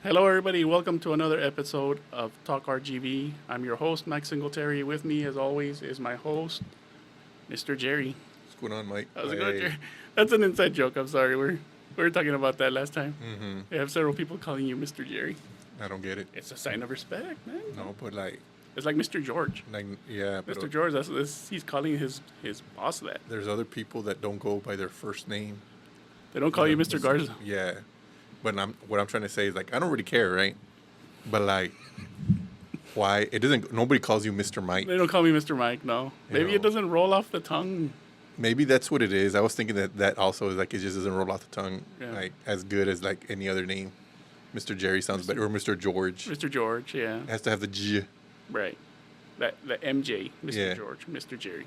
Hello, everybody. Welcome to another episode of Talk RGV. I'm your host, Mike Singletary. With me, as always, is my host, Mr. Jerry. What's going on, Mike? How's it going, Jerry? That's an inside joke. I'm sorry. We were talking about that last time. Mm-hmm. We have several people calling you Mr. Jerry. I don't get it. It's a sign of respect, man. No, but like, It's like Mr. George. yeah, but Mr. George, he's calling his boss that. there's other people that don't go by their first name. They don't call you Mr. Garza. Yeah, but what I'm trying to say is like I don't really care, right? But like, why it doesn't? Nobody calls you Mr. Mike. They don't call me Mr. Mike, no. Maybe it doesn't roll off the tongue. Maybe that's what it is. I was thinking that also is like it just doesn't roll off the tongue Yeah. like as good as like any other name. Mr. Jerry sounds better, or Mr. George. Mr. George, yeah. It has to have the G. Right. The MJ, Mr. Yeah. George, Mr. Jerry.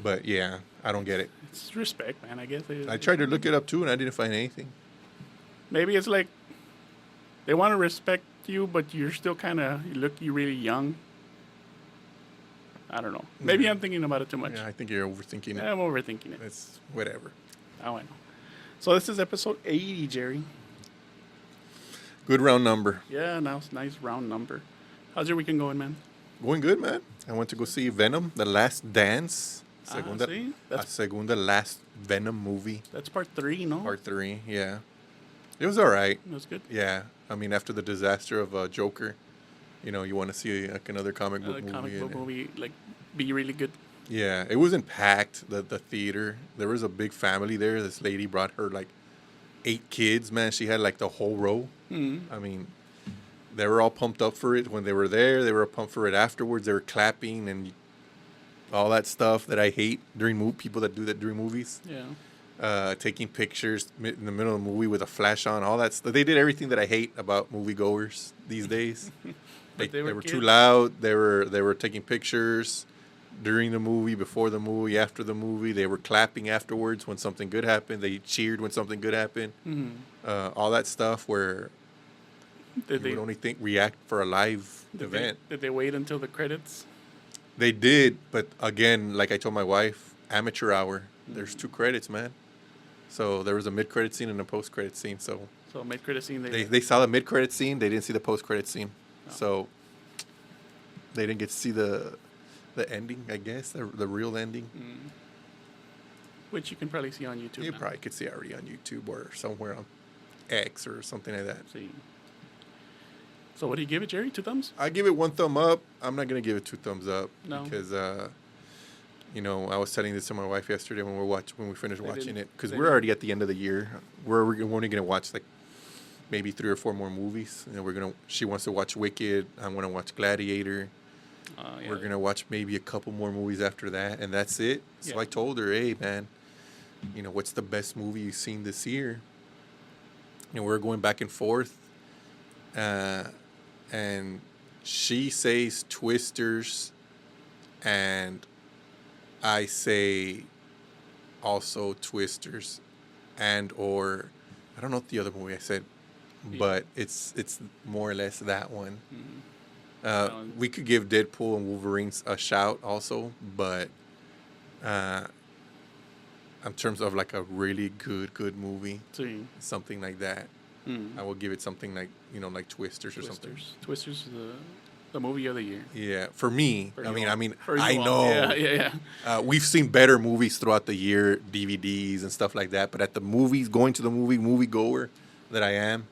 But yeah, I don't get it. It's respect, man, I guess. I tried to look it up too, and I didn't find anything. Maybe it's like they want to respect you, but you're still you really young. I don't know. Maybe I'm thinking about it too much. Yeah, I think you're overthinking it. I'm overthinking it. It's whatever. Oh, I know. So this is episode 80, Jerry. Good round number. Yeah, nice round number. How's your weekend going, man? Going good, man. I went to go see Venom, The Last Dance. See? Segunda last Venom movie. That's part 3, no? Part 3, yeah. It was all right. It was good. Yeah. I mean, after the disaster of Joker, you want to see like another comic book movie. Comic book movie, like, be really good. Yeah. It wasn't packed, the theater. There was a big family there. This lady brought her, like, 8 kids, man. She had, like, the whole row. Mm-hmm. I mean, they were all pumped up for it when they were there. They were pumped for it afterwards. They were clapping and all that stuff that I hate during people that do that during movies. Yeah. Taking pictures in the middle of the movie with a flash on, all that stuff. They did everything that I hate about moviegoers these days. they were too loud. They were taking pictures during the movie, before the movie, after the movie. They were clapping afterwards when something good happened. They cheered when something good happened. Mm-hmm. All that stuff where you would only react for a live event. Did they wait until the credits? They did, but again, like I told my wife, amateur hour. There's 2 credits, man. So there was a mid-credit scene and a post-credit scene. So mid-credit scene. They saw the mid-credit scene. They didn't see the post-credit scene. Oh. So they didn't get to see the ending, I guess, the real ending. Mm. Which you can probably see on YouTube. You now. probably could see already on YouTube or somewhere on X or something like that. See. So what do you give it, Jerry? 2 thumbs? I give it 1 thumb up. I'm not gonna give it 2 thumbs up because I was telling this to my wife yesterday when we finished watching it, because we're already at the end of the year. We're only gonna watch like maybe 3 or 4 more movies, and she wants to watch Wicked. I want to watch Gladiator. Yeah. We're gonna watch maybe a couple more movies after that, and that's it. So I told her, hey man, what's the best movie you've seen this year? And we're going back and forth. And she says Twisters, and I say also Twisters, or I don't know what the other movie I said, but it's more or less that one. Mm-hmm. We could give Deadpool and Wolverine a shout also, but in terms of like a really good movie, something like that, I will give it something like like Twisters or something. Twisters is the movie of the year. Yeah, for me. For I you all. know. Yeah. We've seen better movies throughout the year, DVDs and stuff like that. But at the movies, going to the moviegoer that I am,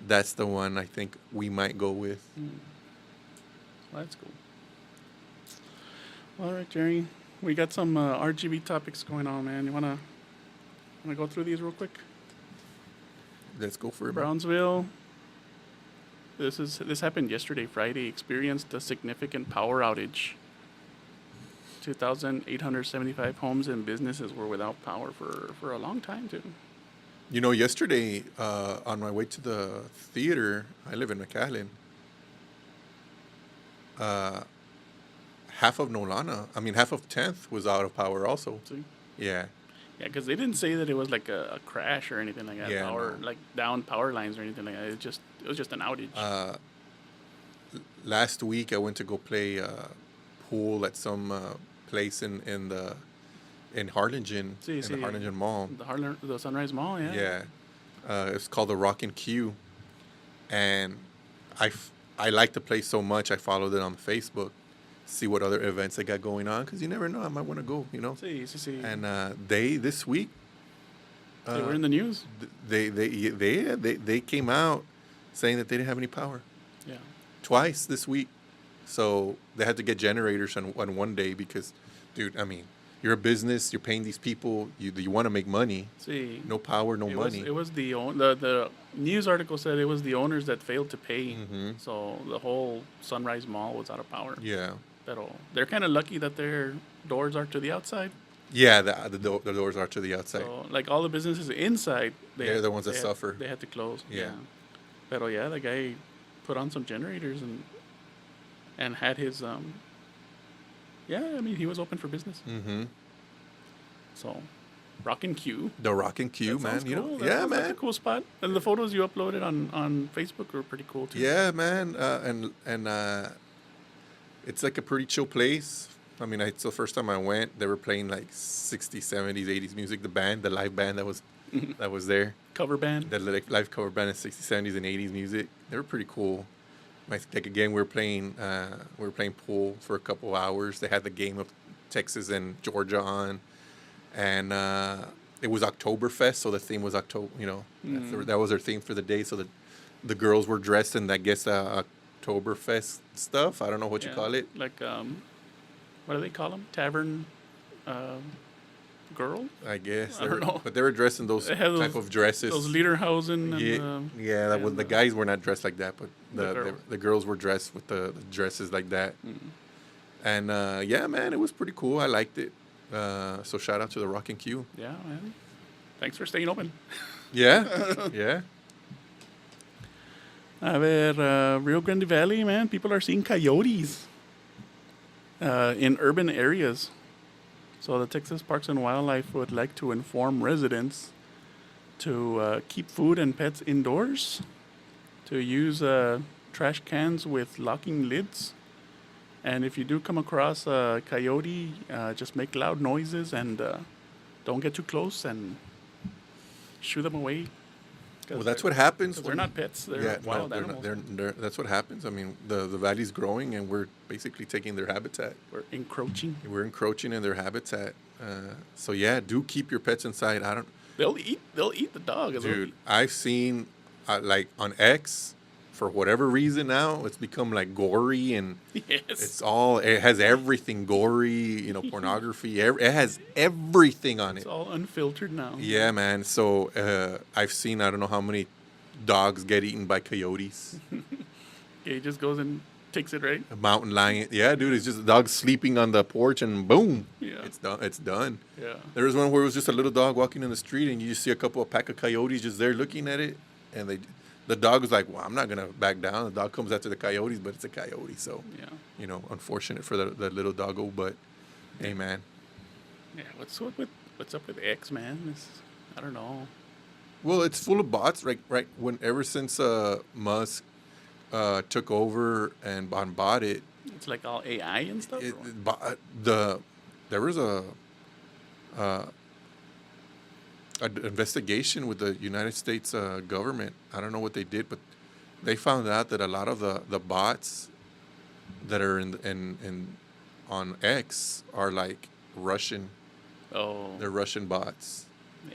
that's the one I think we might go with. Well, that's cool. All right, Jerry. We got some RGB topics going on, man. You wanna go through these real quick? Let's go for it. Brownsville. This happened yesterday, Friday. Experienced a significant power outage. 2,875 homes and businesses were without power for a long time, too. Yesterday, on my way to the theater, I live in McAllen. Half of half of 10th was out of power also. See? Yeah. Yeah, because they didn't say that it was like a crash or anything like that. Yeah, like down power lines or anything like that. It was just an outage. Last week I went to go play pool at some place in Harlingen, the Harlingen Mall. The Sunrise Mall, yeah. Yeah. It's called the Rock and Q. and I like the place so much. I followed it on Facebook, see what other events they got going on, because you never know, I might want to go, you know. Sí. And they this week, they were in the news. They came out saying that they didn't have any power. Yeah. Twice this week, so they had to get generators on one day because, dude, I mean, you're a business, you're paying these people, you want to make money. Sí. No power, no money. It was the news article said it was the owners that failed to pay, so the whole Sunrise Mall was out of power. Yeah. Pero they're kind of lucky that their doors are to the outside. Yeah, the doors are to the outside. So, like all the businesses inside, they're the ones that suffer. They had to close. Yeah. Pero yeah, the guy put on some generators and had his yeah, I mean, he was open for business. Mm-hmm. So, Rock and Q. The Rock and Q, man. Cool. You know, That sounds like a cool spot. And the photos you uploaded on Facebook were pretty cool too. Yeah, man. And it's like a pretty chill place. I mean, it's the first time I went. They were playing like 60s, 70s, 80s music. The live band that was there. Cover band. The live cover band in 60s, 70s, and 80s music. They were pretty cool. Like again, we were playing pool for a couple hours. They had the game of Texas and Georgia on, and it was Oktoberfest, so the theme was October. You know, that was their theme for the day. So the girls were dressed in, I guess, Oktoberfest stuff. I don't know what you call it. Like what do they call them? Tavern girl? I guess. I don't know. But they were dressed in those type of dresses. Those Lederhosen. And, the guys were not dressed like that, but the girls were dressed with the dresses like that. And yeah, man, it was pretty cool. I liked it. So shout out to the Rock and Q. Yeah, man. Thanks for staying open. Yeah, yeah. A ver, Rio Grande Valley, man, people are seeing coyotes in urban areas. So the Texas Parks and Wildlife would like to inform residents to keep food and pets indoors, to use trash cans with locking lids. And if you do come across a coyote, just make loud noises and don't get too close and shoo them away. Well, that's what happens. They're not pets. They're wild animals. That's what happens. I mean, the valley's growing, and we're basically taking their habitat. We're encroaching. We're encroaching in their habitat. So yeah, do keep your pets inside. They'll eat the dog. Dude, I've seen like on X, for whatever reason now, it's become like gory and yes. It has everything gory, pornography. It has everything on it. It's all unfiltered now. Yeah, man. So I've seen, I don't know how many dogs get eaten by coyotes. He just goes and takes it, right? A mountain lion. Yeah, dude, it's just a dog sleeping on the porch and boom. Yeah. It's done. Yeah. There was one where it was just a little dog walking in the street and you just see a pack of coyotes just there looking at it, and the dog was like, well, I'm not going to back down. The dog comes after the coyotes, but it's a coyote. So, yeah. Unfortunate for the little doggo, but hey, man. Yeah, what's up with X, man? I don't know. Well, it's full of bots, right? Ever since Musk took over and bought it. It's like all AI and stuff? There was an investigation with the United States government. I don't know what they did, but they found out that a lot of the bots that are on X are like Russian. Oh, they're Russian bots.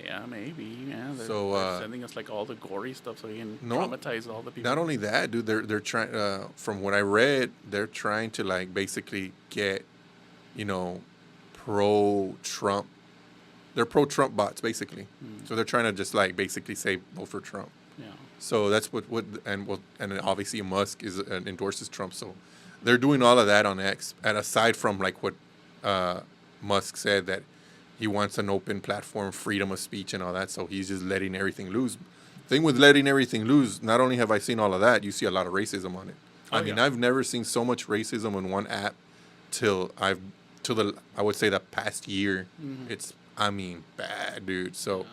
Yeah, maybe. Yeah, they're sending us like all the gory stuff so you can traumatize all the people. Not only that, dude. They're trying. From what I read, they're trying to like basically get, pro-Trump. They're pro-Trump bots, basically. So they're trying to just like basically say vote for Trump. Yeah. So that's and obviously Musk endorses Trump. So they're doing all of that on X. And aside from like what Musk said, that he wants an open platform, freedom of speech and all that. So he's just letting everything loose. Thing with letting everything loose, not only have I seen all of that, you see a lot of racism on it. I mean, I've never seen so much racism in one app I would say the past year. It's, bad, dude. So,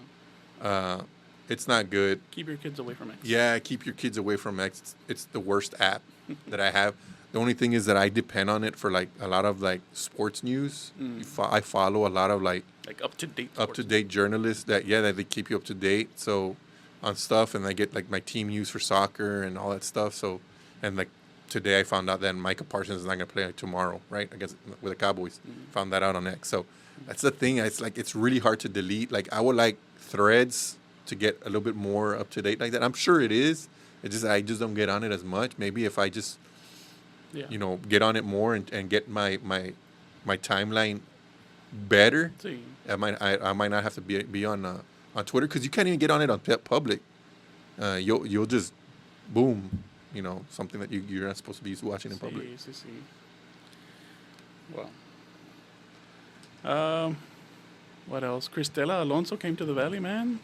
it's not good. Keep your kids away from X. Yeah, keep your kids away from X. It's the worst app that I have. The only thing is that I depend on it for like a lot of like sports news. I follow a lot of like up to date journalists that they keep you up to date. So on stuff, and I get like my team used for soccer and all that stuff. So, and like today I found out that Micah Parsons is not going to play like tomorrow, right? Against with the Cowboys. Found that out on X. So that's the thing. It's like it's really hard to delete. Like I would like Threads to get a little bit more up to date like that. I'm sure it is. I just don't get on it as much. Maybe if I just get on it more and get my timeline better. See. I might not have to be on Twitter, because you can't even get on it on public. You'll just boom, something that you're not supposed to be watching in public. See. Well, what else? Cristela Alonso came to the Valley, man.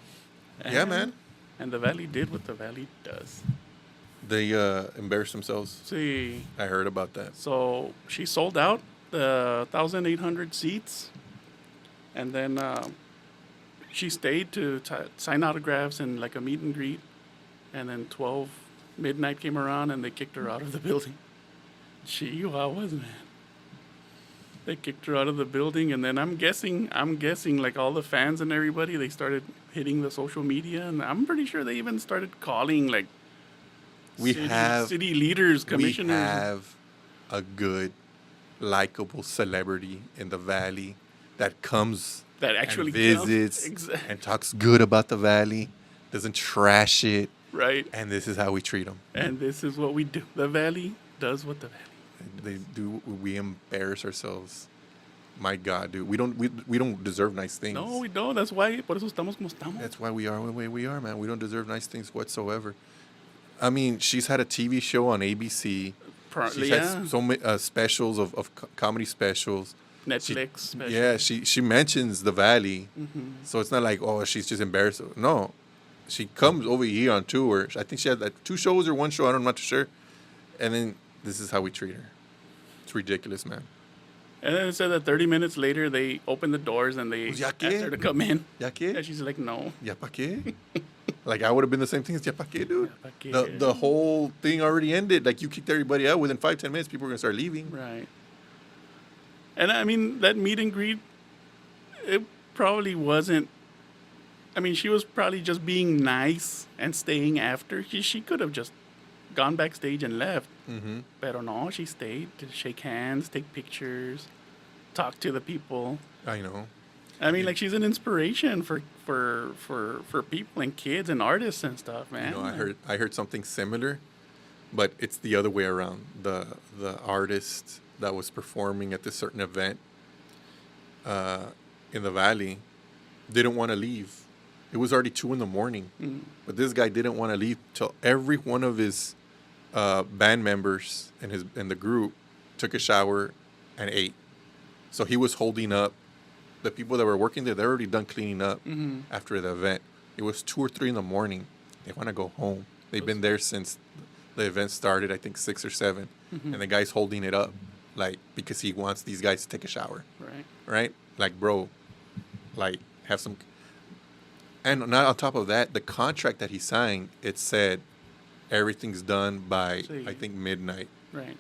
Yeah, man. And the Valley did what the Valley does. They embarrassed themselves. See. I heard about that. So she sold out the 1,800 seats, and then she stayed to sign autographs and like a meet and greet, and then 12 midnight came around and they kicked her out of the building. Chihuahuas, man. They kicked her out of the building, and then I'm guessing like all the fans and everybody, they started hitting the social media, and I'm pretty sure they even started calling like city leaders, commissioners. We have a good, likable celebrity in the Valley that comes that actually and visits and talks good about the Valley, doesn't trash it. Right. And this is how we treat them. And this is what we do. The Valley does what the Valley. They do. We embarrass ourselves. My God, dude, we don't deserve nice things. No, we don't. That's why. Por eso estamos como estamos. That's why we are the way we are, man. We don't deserve nice things whatsoever. I mean, she's had a TV show on ABC. She's had so many specials of comedy specials. Netflix specials. Yeah, she mentions the Valley, so it's not like she's just embarrassed. No, she comes over here on tour. I think she had like 2 shows or 1 show. I'm not too sure. And then this is how we treat her. It's ridiculous, man. And then it said that 30 minutes later, they opened the doors and they asked her to come in. ¿Ya qué? And she's like, no. ¿Ya pa' qué? Like, I would have been the same thing as ¿ya pa' qué, dude? ¿Ya pa' qué? The whole thing already ended. Like, you kicked everybody out. Within 5-10 minutes, people were going to start leaving. Right. And, I mean, that meet and greet, it probably wasn't... I mean, she was probably just being nice and staying after. She could have just gone backstage and left. Pero no, she stayed to shake hands, take pictures, talk to the people. I know. I mean, like, she's an inspiration for people and kids and artists and stuff, man. I heard something similar, but it's the other way around. The artist that was performing at this certain event in the Valley didn't want to leave. It was already 2 a.m, but this guy didn't want to leave till every one of his band members in the group took a shower and ate. So he was holding up the people that were working there. They're already done cleaning up after the event. It was 2 or 3 in the morning. They want to go home. They've been there since the event started, I think 6 or 7, and the guy's holding it up, like, because he wants these guys to take a shower. Right? Like, bro, like, have some. And not on top of that, the contract that he signed, it said everything's done by, I think, midnight. Right.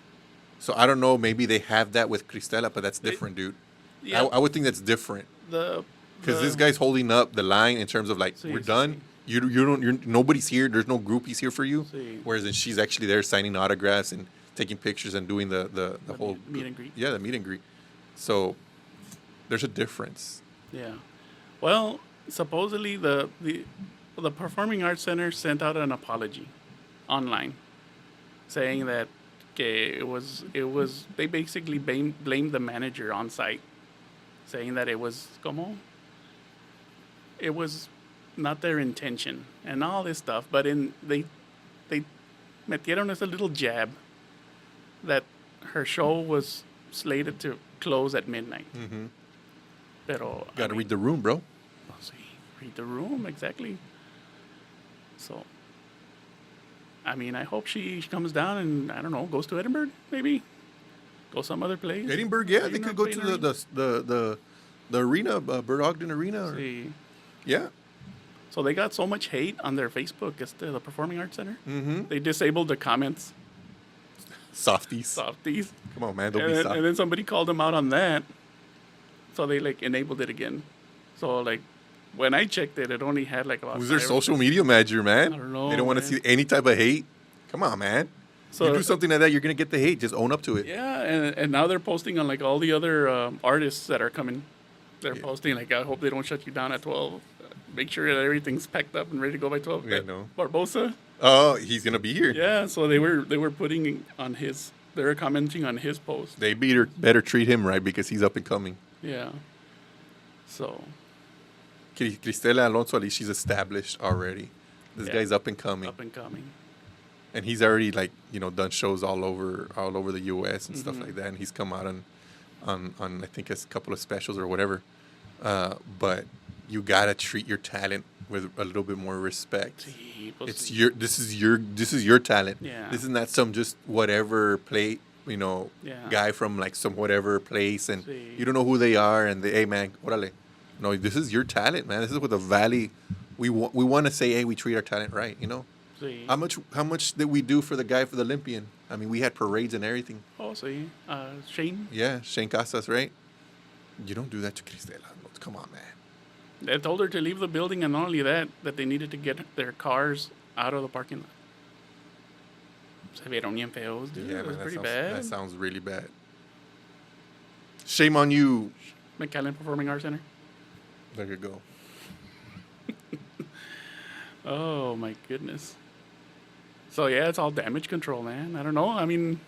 So I don't know. Maybe they have that with Cristela, but that's different, dude. Yeah. I would think that's different. Because this guy's holding up the line in terms of like, we're done. Nobody's here. There's no groupies here for you. Whereas then she's actually there signing autographs and taking pictures and doing the whole meet and greet. Yeah, the meet and greet. So there's a difference. Yeah. Well, supposedly the Performing Arts Center sent out an apology online, saying that it was they basically blamed the manager on site, saying that it was not their intention and all this stuff, but they metieron esa little jab that her show was slated to close at midnight. Pero gotta read the room, bro. Read the room, exactly. So, I mean, I hope she comes down and, I don't know, goes to Edinburgh, maybe? Go some other place? Edinburgh, yeah. They could go to the arena, Bird Ogden Arena. Yeah. So they got so much hate on their Facebook, the Performing Arts Center. They disabled the comments. Softies. Come on, man. Don't be soft. And then somebody called them out on that. So they, like, enabled it again. So, like, when I checked it only had like about. Who's their social media manager, man? I don't know. They don't want to see any type of hate. Come on, man. So you do something like that, you're gonna get the hate. Just own up to it. Yeah, and now they're posting on like all the other artists that are coming. They're posting like, I hope they don't shut you down at 12. Make sure that everything's packed up and ready to go by 12. Yeah, no. Barbosa. Oh, he's gonna be here. Yeah, so they were putting on his. They were commenting on his post. They better treat him right because he's up and coming. Yeah. So. Cristela Alonso, at least she's established already. This guy's up and coming. Up and coming. And he's already done shows all over the U.S. and stuff like that. And he's come out on I think a couple of specials or whatever. But you gotta treat your talent with a little bit more respect. This is your talent. Yeah. This is not some just whatever guy from like some whatever place and you don't know who they are and hey man, órale. No, this is your talent, man. This is what the Valley we want to say, hey, we treat our talent right, How much did we do for the guy for the Olympian? I mean, we had parades and everything. Oh, Shane? Yeah, Shane Casas, right? You don't do that to Cristela. Come on, man. They told her to leave the building, and not only that they needed to get their cars out of the parking lot. Se vieron bien feos, dude. Yeah, it was man, pretty bad. That sounds really bad. Shame on you. McAllen Performing Arts Center. There you go. Oh, my goodness. So, yeah, it's all damage control, man. I don't know. I mean,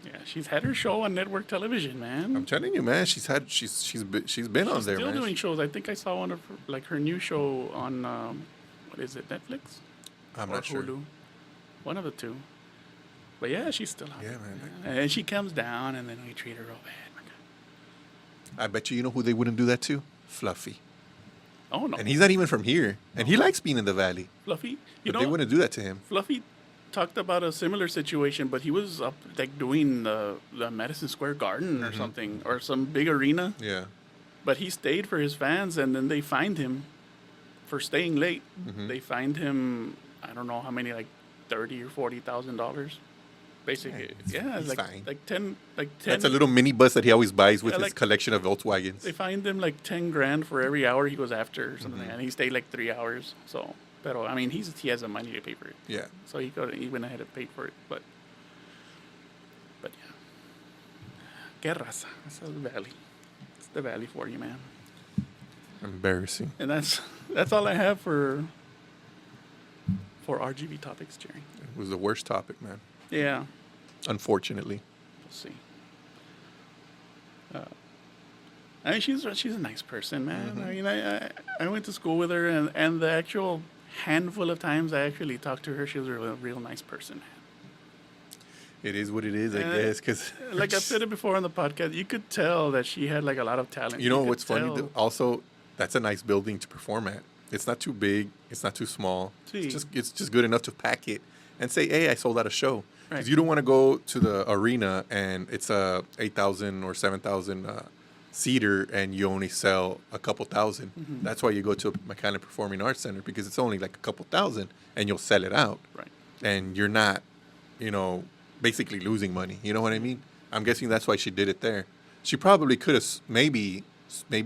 yeah, she's had her show on network television, man. I'm telling you, man. She's been on there, man. Still doing shows. I think I saw one of her new show on what is it, Netflix? I'm or not sure. Hulu. One of the two. But yeah, she's still out. Yeah, man. And she comes down, and then we treat her real bad. My God. I bet you know who they wouldn't do that to? Fluffy. Oh no. And he's not even from here, and he likes being in the Valley. Fluffy. But they wouldn't do that to him. Fluffy talked about a similar situation, but he was up like doing the Madison Square Garden or something, or some big arena. Yeah. But he stayed for his fans, and then they fined him for staying late. They fined him, I don't know how many, like $30,000 or $40,000. Basically, yeah, he's like fine. like 10. That's a little mini bus that he always buys with his collection of Volkswagens. They fined him like $10,000 for every hour he was after or something, and he stayed like 3 hours. So, pero I mean, he has the money to pay for it. Yeah. So he went ahead and paid for it, but yeah. Que raza. That's the Valley. It's the Valley for you, man. Embarrassing. And that's all I have for RGV topics, Jerry. It was the worst topic, man. Yeah. Unfortunately. We'll see. I mean, she's a nice person, man. I mean, I went to school with her, and the actual handful of times I actually talked to her, she was a real nice person. It is what it is, I guess. Cause like I've said it before on the podcast, you could tell that she had like a lot of talent. You know what's funny? Also, that's a nice building to perform at. It's not too big. It's not too small. It's just good enough to pack it and say, hey, I sold out a show. Because you don't want to go to the arena and it's a 8,000 or 7,000 seater and you only sell a couple thousand. That's why you go to a McAllen Performing Arts Center, because it's only like a couple thousand and you'll sell it out. Right. And you're not, basically losing money. You know what I mean? I'm guessing that's why she did it there. She probably could have maybe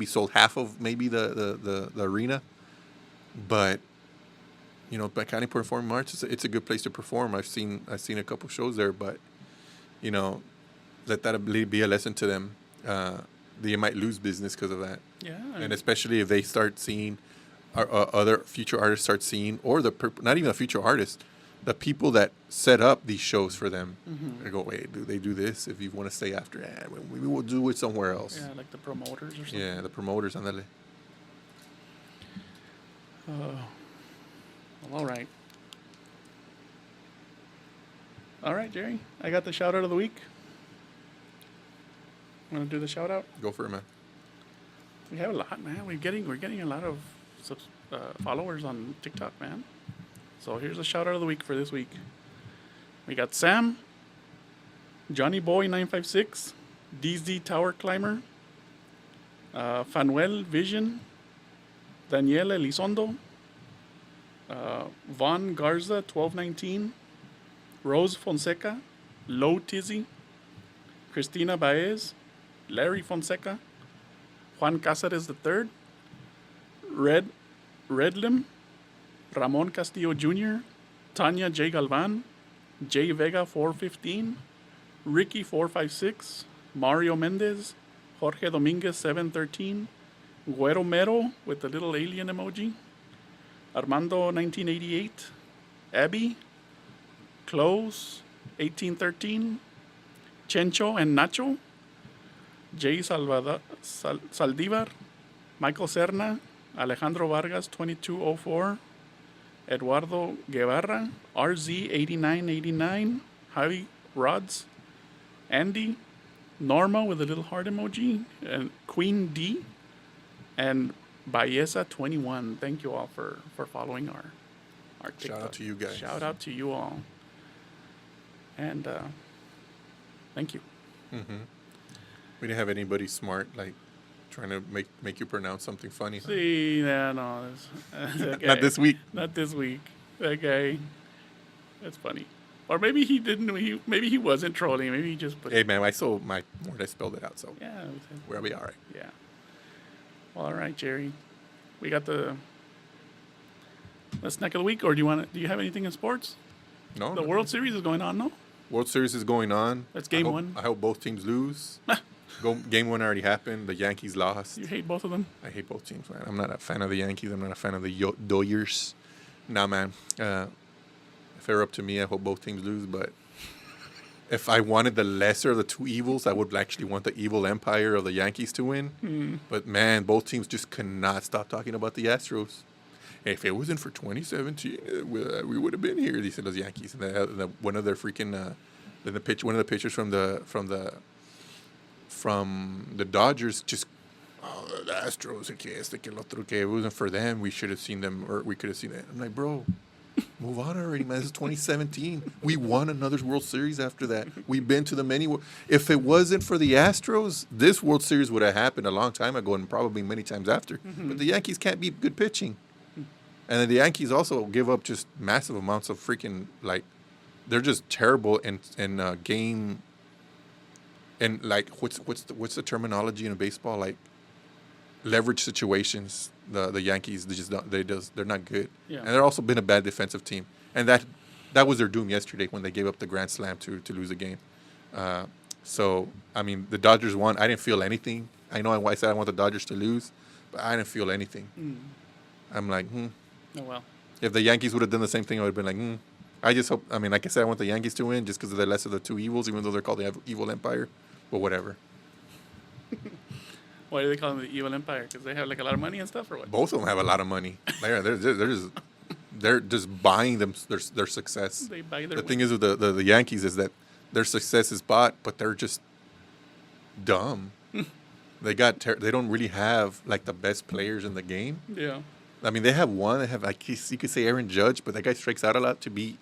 sold half of maybe the arena, but McAllen Performing Arts, it's a good place to perform. I've seen a couple shows there, but let that be a lesson to them. They might lose business because of that. Yeah, and especially if they start seeing other future artists start seeing, or not even a future artist, the people that set up these shows for them. They go, wait, do they do this? If you want to stay after, we will do it somewhere else. Yeah, like the promoters or something. Yeah, the promoters, andale. All right. All right, Jerry. I got the shout out of the week. Want to do the shout out? Go for it, man. We have a lot, man. We're getting a lot of followers on TikTok, man. So here's a shout out of the week for this week. We got Sam, Johnny Boy 956, DZ Tower Climber, Fanuel Vision, Daniela Elizondo, Von Garza 1219, Rose Fonseca, Low Tizzy, Christina Baez, Larry Fonseca, Juan Cáceres III, Redlim, Ramon Castillo Jr., Tanya J. Galvan, J. Vega 415, Ricky 456, Mario Mendez, Jorge Dominguez 713, Güero Mero with the little alien emoji, Armando 1988, Abby, Close 1813, Chencho and Nacho, Jay Saldivar, Michael Serna, Alejandro Vargas 2204, Eduardo Guevara, RZ 8989, Javi Rods, Andy, Norma with a little heart emoji, and Queen D, and Baeza 21. Thank you all for following our TikTok. Shout out to you guys. Shout out to you all. And thank you. Mm-hmm. We didn't have anybody smart like trying to make you pronounce something funny. Huh? See, no, Not this week. Not this week. That guy, that's funny. Or maybe he didn't. Maybe he wasn't trolling. Maybe he just put. Hey man, I saw my word. I spelled it out. So Yeah. we'll be all right. Yeah. Well, all right, Jerry. We got the snack of the week. Or do you have anything in sports? No. The World Series is going on, no? World Series is going on. That's game one. I hope both teams lose. Game one already happened. The Yankees lost. You hate both of them? I hate both teams, man. I'm not a fan of the Yankees. I'm not a fan of the Dodgers. Nah, man. If it were up to me, I hope both teams lose. But if I wanted the lesser of the two evils, I would actually want the evil empire of the Yankees to win. But, man, both teams just cannot stop talking about the Astros. If it wasn't for 2017, we would have been here. These are those Yankees. And one of their freaking one of the pitchers from the Dodgers just the Astros. If it wasn't for them, we should have seen them, or we could have seen it. I'm like, bro, move on already, man. This is 2017. We won another World Series after that. We've been to the many. If it wasn't for the Astros, this World Series would have happened a long time ago and probably many times after. Mm-hmm. But the Yankees can't beat good pitching. And then the Yankees also give up just massive amounts of freaking, like, they're just terrible in game. And like, what's the terminology in baseball? Like, leverage situations. The Yankees, they're not good. Yeah. And they're also been a bad defensive team. And that was their doom yesterday when they gave up the grand slam to lose the game. So I mean, the Dodgers won. I didn't feel anything. I know I said I want the Dodgers to lose, but I didn't feel anything. I'm like, Oh, well. If the Yankees would have done the same thing, I would have been like, I just hope. I mean, like I said, I want the Yankees to win just because of the lesser of the two evils, even though they're called the evil empire. But whatever. Why do they call them the evil empire? Because they have like a lot of money and stuff, or what? Both of them have a lot of money. They're just buying their success. They buy their. The thing is with the Yankees is that their success is bought, but they're just dumb. They don't really have like the best players in the game. Yeah. I mean, they have one. They have, like, you could say Aaron Judge, but that guy strikes out a lot to be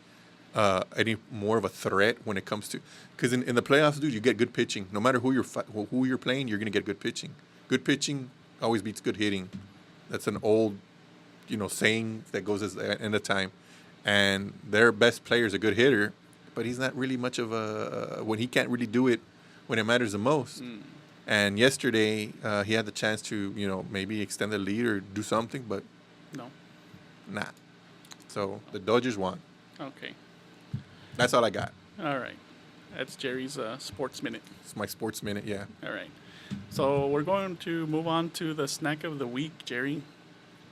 any more of a threat when it comes to. Because in the playoffs, dude, you get good pitching. No matter who you're playing, you're gonna get good pitching. Good pitching always beats good hitting. That's an old, saying that goes at the end of time. And their best player is a good hitter, but he's not really much of when he can't really do it when it matters the most. And yesterday, he had the chance to, maybe extend the lead or do something, but. No. Nah. So the Dodgers won. Okay. That's all I got. All right. That's Jerry's Sports Minute. It's my sports minute, yeah. All right. So we're going to move on to the snack of the week, Jerry.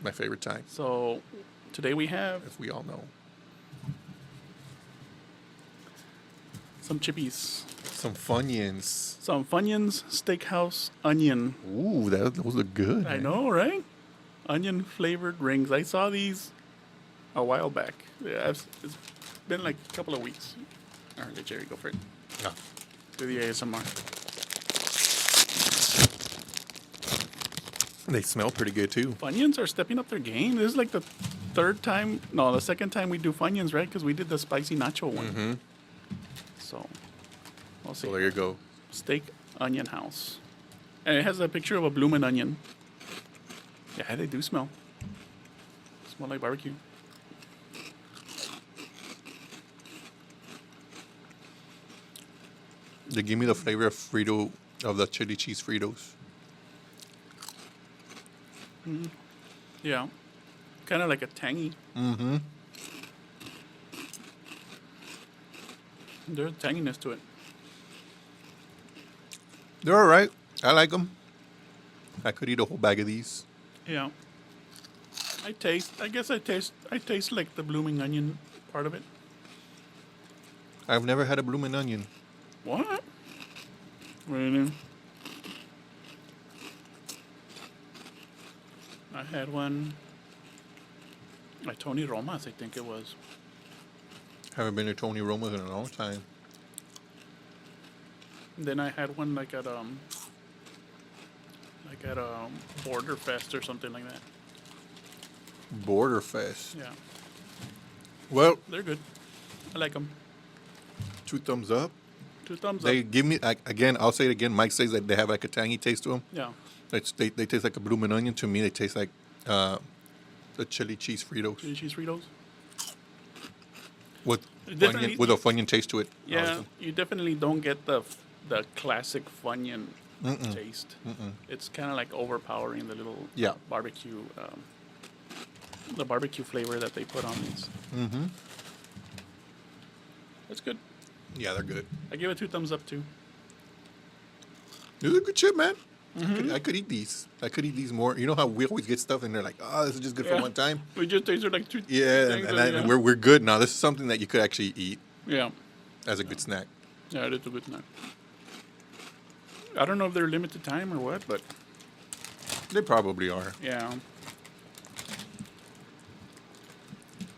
My favorite time, So today we have if we all know. some chippies. Some Funyuns. Some Funyuns Steakhouse onion. Ooh, those look good. I man. know, right? Onion flavored rings. I saw these a while back. Yeah, it's been like a couple of weeks. All right, let Jerry go for it. No. Do the ASMR. They smell pretty good, too. Funyuns are stepping up their game. This is like the second time we do Funyuns, right? Because we did the spicy nacho one. Mm-hmm. So, we'll see. So there you go. Steak Onion House. And it has a picture of a blooming onion. Yeah, they do smell. Smell like barbecue. They give me the flavor of the chili cheese Fritos. Yeah. Kind of like a tangy. Mm-hmm. There's a tanginess to it. They're all right. I like them. I could eat a whole bag of these. Yeah. I taste like the blooming onion part of it. I've never had a blooming onion. What? Really? I had one at Tony Roma's, I think it was. Haven't been to Tony Roma's in a long time. Then I had one like at Border Fest or something like that. Border Fest. Yeah, Well, they're good. I like them. 2 thumbs up. 2 thumbs They up. give me, again, I'll say it again. Mike says that they have like a tangy taste to them. Yeah. They taste like a blooming onion. To me, they taste like the chili cheese Fritos. Chili cheese Fritos. With Definitely- with a Funyun taste to it. Yeah, obviously. you definitely don't get the classic Funyun taste. It's kind of like overpowering the little Yeah. barbecue, the barbecue flavor that they put on these. Mm-hmm. It's good. Yeah, they're good. I give it 2 thumbs up too. These are good shit, man. I could eat these. I could eat these more. You know how we always get stuff and they're like, oh, this is just good for one time? We just tasted like 2 Yeah, things and we're good now. This is something that you could actually eat Yeah. as a good snack. Yeah, it is a good snack. I don't know if they're limited time or what, but They probably are. yeah.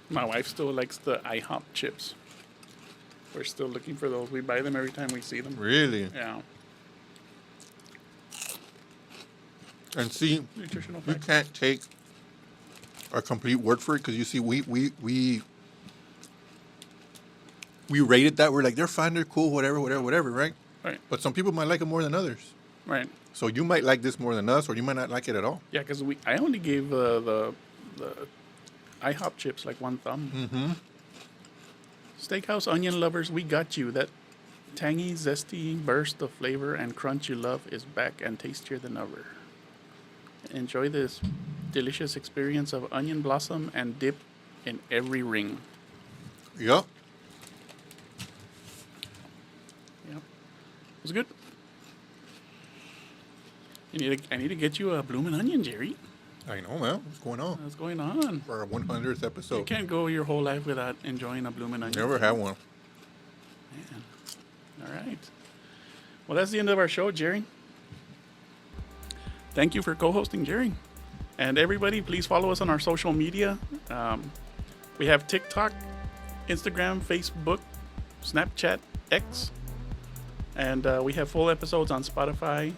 My wife still likes the IHOP chips. We're still looking for those. We buy them every time we see them. Really? Yeah. And see, Nutritional we facts. can't take a complete word for it because you see, we rate it that we're like they're fine, they're cool, whatever, right? Right. But some people might like it more than others. Right. So you might like this more than us, or you might not like it at all. Yeah, because I only gave the IHOP chips like 1 thumb. Mm-hmm. Steakhouse onion lovers, we got you. That tangy, zesty burst of flavor and crunch you love is back and tastier than ever. Enjoy this delicious experience of onion blossom and dip in every ring. Yep. Yep. It was good. I need to get you a bloomin' onion, Jerry. I know, man. What's going on? What's going on? For our 100th You episode. can't go your whole life without enjoying a bloomin' onion. Never had one. Man. All right. Well, that's the end of our show, Jerry. Thank you for co-hosting, Jerry. And everybody, please follow us on our social media. We have TikTok, Instagram, Facebook, Snapchat, X. And we have full episodes on Spotify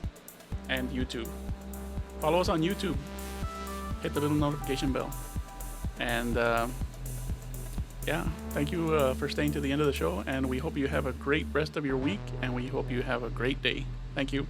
and YouTube. Follow us on YouTube. Hit the little notification bell. And yeah, thank you for staying to the end of the show. And we hope you have a great rest of your week. And we hope you have a great day. Thank you.